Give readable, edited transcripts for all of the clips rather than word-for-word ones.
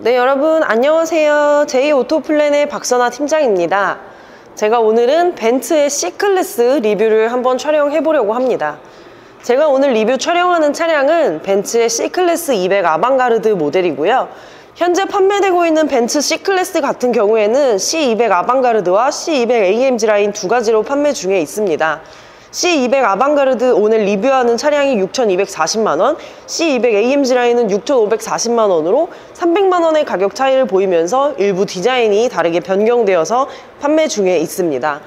네, 여러분 안녕하세요. 제이오토플랜의 박선아 팀장입니다. 제가 오늘은 벤츠의 C클래스 리뷰를 한번 촬영해 보려고 합니다. 제가 오늘 리뷰 촬영하는 차량은 벤츠의 C클래스 200 아방가르드 모델이고요. 현재 판매되고 있는 벤츠 C클래스 같은 경우에는 C200 아방가르드와 C200 AMG 라인 두 가지로 판매 중에 있습니다. C200 아방가르드 오늘 리뷰하는 차량이 6,240만원, C200 AMG 라인은 6,540만원으로 300만원의 가격 차이를 보이면서 일부 디자인이 다르게 변경되어서 판매 중에 있습니다.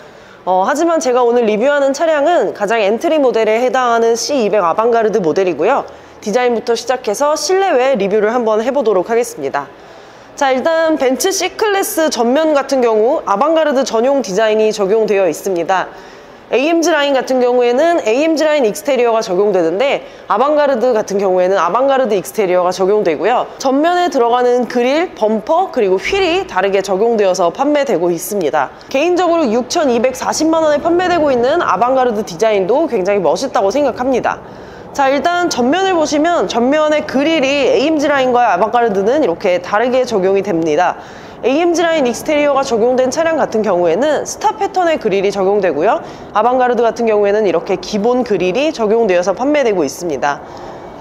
하지만 제가 오늘 리뷰하는 차량은 가장 엔트리 모델에 해당하는 C200 아방가르드 모델이고요. 디자인부터 시작해서 실내외 리뷰를 한번 해보도록 하겠습니다. 자, 일단 벤츠 C클래스 전면 같은 경우 아방가르드 전용 디자인이 적용되어 있습니다. AMG 라인 같은 경우에는 AMG 라인 익스테리어가 적용되는데 아방가르드 같은 경우에는 아방가르드 익스테리어가 적용되고요. 전면에 들어가는 그릴, 범퍼, 그리고 휠이 다르게 적용되어서 판매되고 있습니다. 개인적으로 6,240만원에 판매되고 있는 아방가르드 디자인도 굉장히 멋있다고 생각합니다. 자, 일단 전면을 보시면 전면의 그릴이 AMG 라인과 아방가르드는 이렇게 다르게 적용이 됩니다. AMG 라인 익스테리어가 적용된 차량 같은 경우에는 스타 패턴의 그릴이 적용되고요. 아방가르드 같은 경우에는 이렇게 기본 그릴이 적용되어서 판매되고 있습니다.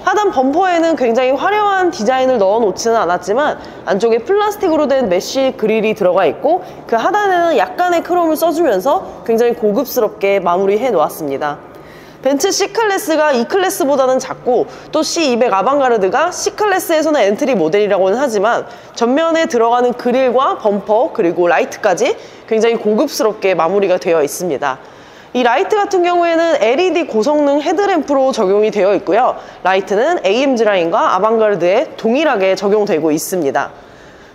하단 범퍼에는 굉장히 화려한 디자인을 넣어 놓지는 않았지만 안쪽에 플라스틱으로 된 메쉬 그릴이 들어가 있고 그 하단에는 약간의 크롬을 써주면서 굉장히 고급스럽게 마무리해 놓았습니다. 벤츠 C클래스가 E클래스보다는 작고 또 C200 아방가르드가 C클래스에서는 엔트리 모델이라고는 하지만 전면에 들어가는 그릴과 범퍼 그리고 라이트까지 굉장히 고급스럽게 마무리가 되어 있습니다. 이 라이트 같은 경우에는 LED 고성능 헤드램프로 적용이 되어 있고요. 라이트는 AMG 라인과 아방가르드에 동일하게 적용되고 있습니다.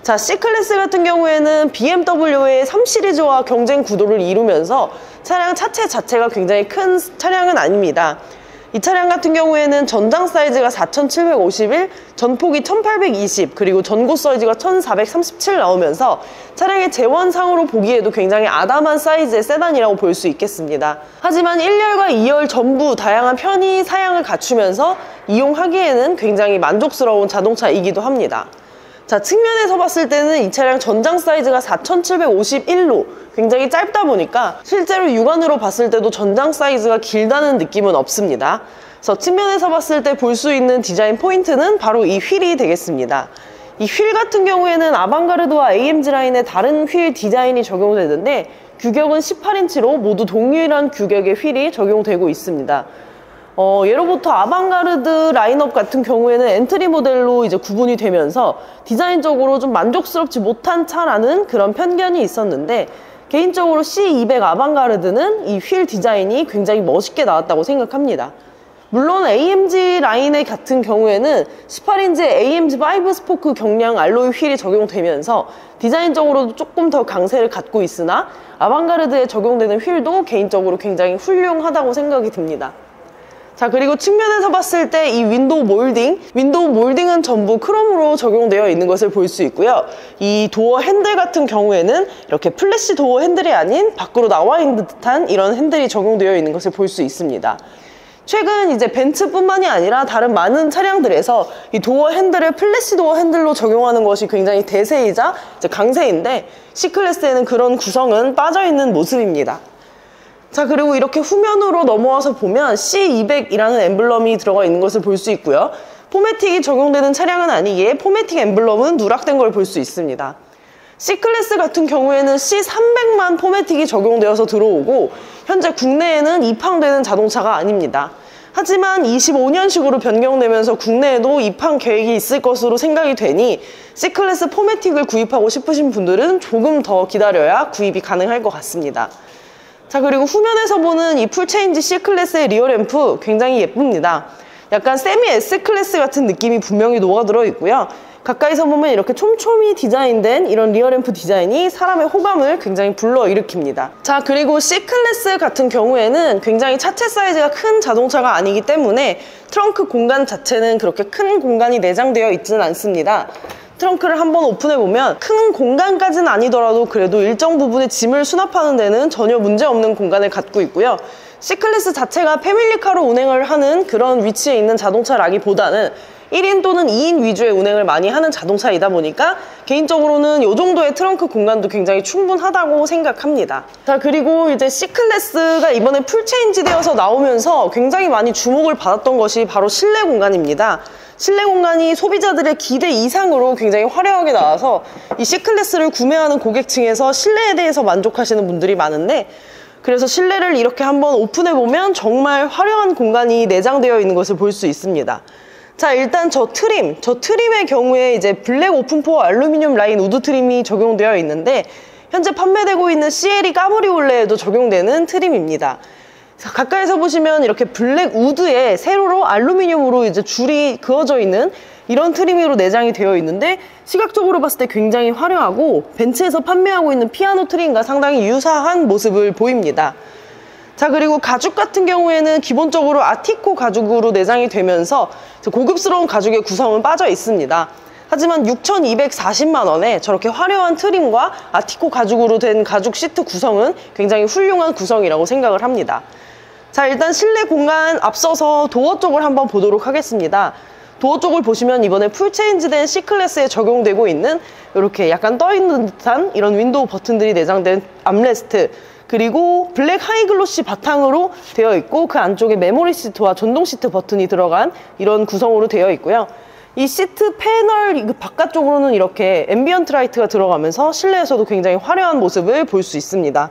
자, C클래스 같은 경우에는 BMW의 3시리즈와 경쟁 구도를 이루면서 차량 차체 자체가 굉장히 큰 차량은 아닙니다. 이 차량 같은 경우에는 전장 사이즈가 4,751, 전폭이 1,820, 그리고 전고 사이즈가 1,437 나오면서 차량의 재원상으로 보기에도 굉장히 아담한 사이즈의 세단이라고 볼 수 있겠습니다. 하지만 1열과 2열 전부 다양한 편의 사양을 갖추면서 이용하기에는 굉장히 만족스러운 자동차이기도 합니다. 자, 측면에서 봤을 때는 이 차량 전장 사이즈가 4,751로 굉장히 짧다 보니까 실제로 육안으로 봤을 때도 전장 사이즈가 길다는 느낌은 없습니다. 그래서 측면에서 봤을 때 볼 수 있는 디자인 포인트는 바로 이 휠이 되겠습니다. 이 휠 같은 경우에는 아방가르드와 AMG 라인의 다른 휠 디자인이 적용되는데 규격은 18인치로 모두 동일한 규격의 휠이 적용되고 있습니다. 예로부터 아방가르드 라인업 같은 경우에는 엔트리 모델로 이제 구분이 되면서 디자인적으로 좀 만족스럽지 못한 차라는 그런 편견이 있었는데 개인적으로 C200 아방가르드는 이 휠 디자인이 굉장히 멋있게 나왔다고 생각합니다. 물론 AMG 라인의 같은 경우에는 18인치 AMG5 스포크 경량 알로이 휠이 적용되면서 디자인적으로도 조금 더 강세를 갖고 있으나 아방가르드에 적용되는 휠도 개인적으로 굉장히 훌륭하다고 생각이 듭니다. 자, 그리고 측면에서 봤을 때 이 윈도우 몰딩은 전부 크롬으로 적용되어 있는 것을 볼 수 있고요. 이 도어 핸들 같은 경우에는 이렇게 플래시 도어 핸들이 아닌 밖으로 나와 있는 듯한 이런 핸들이 적용되어 있는 것을 볼 수 있습니다. 최근 이제 벤츠뿐만이 아니라 다른 많은 차량들에서 이 도어 핸들을 플래시 도어 핸들로 적용하는 것이 굉장히 대세이자 이제 강세인데 C클래스에는 그런 구성은 빠져있는 모습입니다. 자, 그리고 이렇게 후면으로 넘어와서 보면 C200이라는 엠블럼이 들어가 있는 것을 볼 수 있고요. 포매틱이 적용되는 차량은 아니기에 포매틱 엠블럼은 누락된 걸 볼 수 있습니다. C클래스 같은 경우에는 C300만 포매틱이 적용되어서 들어오고 현재 국내에는 입항되는 자동차가 아닙니다. 하지만 25년식으로 변경되면서 국내에도 입항 계획이 있을 것으로 생각이 되니 C클래스 포매틱을 구입하고 싶으신 분들은 조금 더 기다려야 구입이 가능할 것 같습니다. 자, 그리고 후면에서 보는 이 풀체인지 C클래스의 리어램프 굉장히 예쁩니다. 약간 세미 S클래스 같은 느낌이 분명히 녹아들어 있고요. 가까이서 보면 이렇게 촘촘히 디자인된 이런 리어램프 디자인이 사람의 호감을 굉장히 불러일으킵니다. 자, 그리고 C클래스 같은 경우에는 굉장히 차체 사이즈가 큰 자동차가 아니기 때문에 트렁크 공간 자체는 그렇게 큰 공간이 내장되어 있지는 않습니다. 트렁크를 한번 오픈해보면 큰 공간까지는 아니더라도 그래도 일정 부분의 짐을 수납하는 데는 전혀 문제없는 공간을 갖고 있고요. C클래스 자체가 패밀리카로 운행을 하는 그런 위치에 있는 자동차라기보다는 1인 또는 2인 위주의 운행을 많이 하는 자동차이다 보니까 개인적으로는 이 정도의 트렁크 공간도 굉장히 충분하다고 생각합니다. 자, 그리고 이제 C클래스가 이번에 풀체인지 되어서 나오면서 굉장히 많이 주목을 받았던 것이 바로 실내 공간입니다. 실내 공간이 소비자들의 기대 이상으로 굉장히 화려하게 나와서 이 C클래스를 구매하는 고객층에서 실내에 대해서 만족하시는 분들이 많은데, 그래서 실내를 이렇게 한번 오픈해보면 정말 화려한 공간이 내장되어 있는 것을 볼 수 있습니다. 자, 일단 저 트림의 경우에 이제 블랙 오픈포어 알루미늄 라인 우드 트림이 적용되어 있는데, 현재 판매되고 있는 CLE 까브리올레에도 적용되는 트림입니다. 가까이서 보시면 이렇게 블랙 우드에 세로로 알루미늄으로 이제 줄이 그어져 있는 이런 트림으로 내장이 되어 있는데, 시각적으로 봤을 때 굉장히 화려하고 벤츠에서 판매하고 있는 피아노 트림과 상당히 유사한 모습을 보입니다. 자, 그리고 가죽 같은 경우에는 기본적으로 아티코 가죽으로 내장이 되면서 고급스러운 가죽의 구성은 빠져 있습니다. 하지만 6,240만 원에 저렇게 화려한 트림과 아티코 가죽으로 된 가죽 시트 구성은 굉장히 훌륭한 구성이라고 생각을 합니다. 자, 일단 실내 공간 앞서서 도어 쪽을 한번 보도록 하겠습니다. 도어 쪽을 보시면 이번에 풀체인지된 C클래스에 적용되고 있는 이렇게 약간 떠있는 듯한 이런 윈도우 버튼들이 내장된 암레스트, 그리고 블랙 하이글로시 바탕으로 되어 있고 그 안쪽에 메모리 시트와 전동 시트 버튼이 들어간 이런 구성으로 되어 있고요. 이 시트 패널 바깥쪽으로는 이렇게 앰비언트 라이트가 들어가면서 실내에서도 굉장히 화려한 모습을 볼 수 있습니다.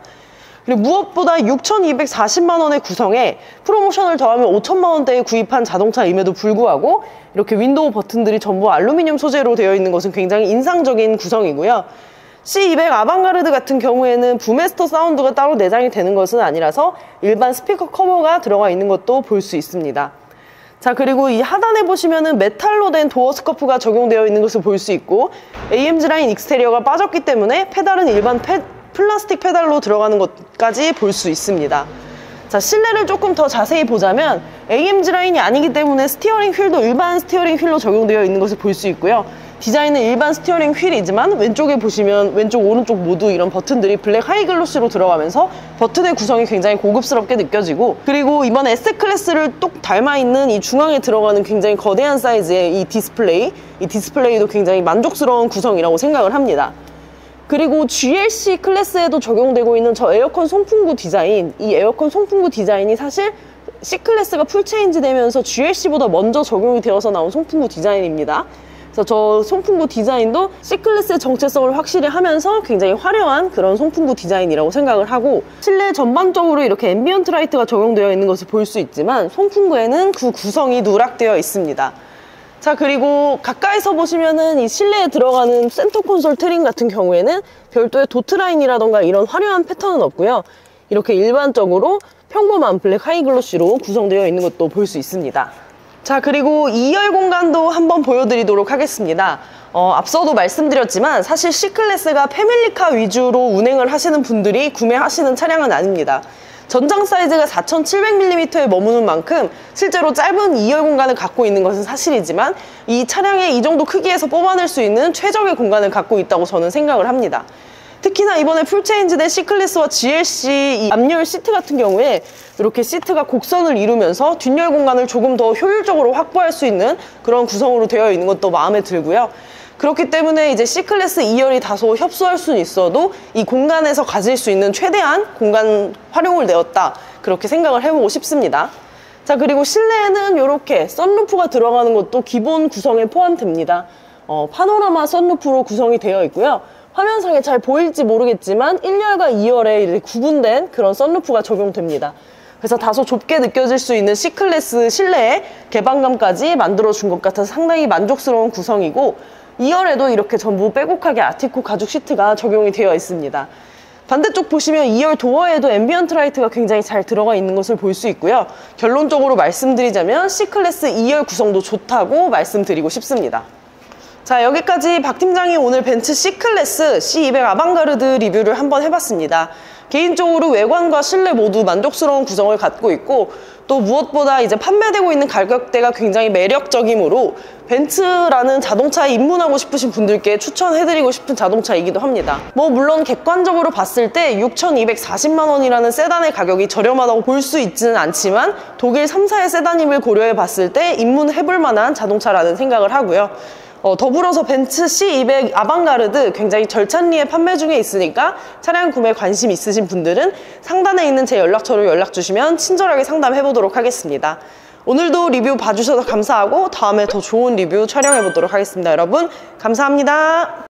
그리고 무엇보다 6,240만 원의 구성에 프로모션을 더하면 5천만 원대에 구입한 자동차임에도 불구하고 이렇게 윈도우 버튼들이 전부 알루미늄 소재로 되어 있는 것은 굉장히 인상적인 구성이고요. C200 아방가르드 같은 경우에는 부메스터 사운드가 따로 내장이 되는 것은 아니라서 일반 스피커 커버가 들어가 있는 것도 볼 수 있습니다. 자, 그리고 이 하단에 보시면은 메탈로 된 도어 스커프가 적용되어 있는 것을 볼 수 있고, AMG 라인 익스테리어가 빠졌기 때문에 페달은 일반 플라스틱 페달로 들어가는 것까지 볼 수 있습니다. 자, 실내를 조금 더 자세히 보자면 AMG 라인이 아니기 때문에 스티어링 휠도 일반 스티어링 휠로 적용되어 있는 것을 볼 수 있고요. 디자인은 일반 스티어링 휠이지만 왼쪽에 보시면 왼쪽 오른쪽 모두 이런 버튼들이 블랙 하이글로시로 들어가면서 버튼의 구성이 굉장히 고급스럽게 느껴지고, 그리고 이번 S클래스를 똑 닮아있는 이 중앙에 들어가는 굉장히 거대한 사이즈의 이 디스플레이도 굉장히 만족스러운 구성이라고 생각을 합니다. 그리고 GLC 클래스에도 적용되고 있는 저 에어컨 송풍구 디자인, 이 에어컨 송풍구 디자인이 사실 C클래스가 풀체인지 되면서 GLC보다 먼저 적용이 되어서 나온 송풍구 디자인입니다. 그래서 저 송풍구 디자인도 C클래스의 정체성을 확실히 하면서 굉장히 화려한 그런 송풍구 디자인이라고 생각을 하고, 실내 전반적으로 이렇게 앰비언트 라이트가 적용되어 있는 것을 볼 수 있지만 송풍구에는 그 구성이 누락되어 있습니다. 자, 그리고 가까이서 보시면은 이 실내에 들어가는 센터 콘솔 트림 같은 경우에는 별도의 도트라인이라던가 이런 화려한 패턴은 없고요. 이렇게 일반적으로 평범한 블랙 하이글로시로 구성되어 있는 것도 볼 수 있습니다. 자, 그리고 2열 공간도 한번 보여드리도록 하겠습니다. 앞서도 말씀드렸지만 사실 C클래스가 패밀리카 위주로 운행을 하시는 분들이 구매하시는 차량은 아닙니다. 전장 사이즈가 4,700mm에 머무는 만큼 실제로 짧은 2열 공간을 갖고 있는 것은 사실이지만 이 차량의 이 정도 크기에서 뽑아낼 수 있는 최적의 공간을 갖고 있다고 저는 생각을 합니다. 특히나 이번에 풀체인지된 C클래스와 GLC 이 앞열 시트 같은 경우에 이렇게 시트가 곡선을 이루면서 뒷열 공간을 조금 더 효율적으로 확보할 수 있는 그런 구성으로 되어 있는 것도 마음에 들고요. 그렇기 때문에 이제 C클래스 2열이 다소 협소할 수는 있어도 이 공간에서 가질 수 있는 최대한 공간 활용을 내었다, 그렇게 생각을 해보고 싶습니다. 자, 그리고 실내에는 이렇게 썬루프가 들어가는 것도 기본 구성에 포함됩니다. 파노라마 썬루프로 구성이 되어 있고요. 화면상에 잘 보일지 모르겠지만 1열과 2열에 이렇게 구분된 그런 썬루프가 적용됩니다. 그래서 다소 좁게 느껴질 수 있는 C클래스 실내의 개방감까지 만들어준 것 같아서 상당히 만족스러운 구성이고, 2열에도 이렇게 전부 빼곡하게 아티코 가죽 시트가 적용이 되어 있습니다. 반대쪽 보시면 2열 도어에도 앰비언트 라이트가 굉장히 잘 들어가 있는 것을 볼 수 있고요. 결론적으로 말씀드리자면 C클래스 2열 구성도 좋다고 말씀드리고 싶습니다. 자, 여기까지 박 팀장이 오늘 벤츠 C클래스 C200 아방가르드 리뷰를 한번 해봤습니다. 개인적으로 외관과 실내 모두 만족스러운 구성을 갖고 있고, 또 무엇보다 이제 판매되고 있는 가격대가 굉장히 매력적이므로 벤츠라는 자동차에 입문하고 싶으신 분들께 추천해드리고 싶은 자동차이기도 합니다. 뭐 물론 객관적으로 봤을 때 6,240만 원이라는 세단의 가격이 저렴하다고 볼 수 있지는 않지만 독일 3사의 세단임을 고려해 봤을 때 입문해볼 만한 자동차라는 생각을 하고요. 더불어서 벤츠 C200 아방가르드 굉장히 절찬리에 판매 중에 있으니까 차량 구매 관심 있으신 분들은 상단에 있는 제 연락처로 연락 주시면 친절하게 상담해 보도록 하겠습니다. 오늘도 리뷰 봐주셔서 감사하고 다음에 더 좋은 리뷰 촬영해 보도록 하겠습니다. 여러분 감사합니다.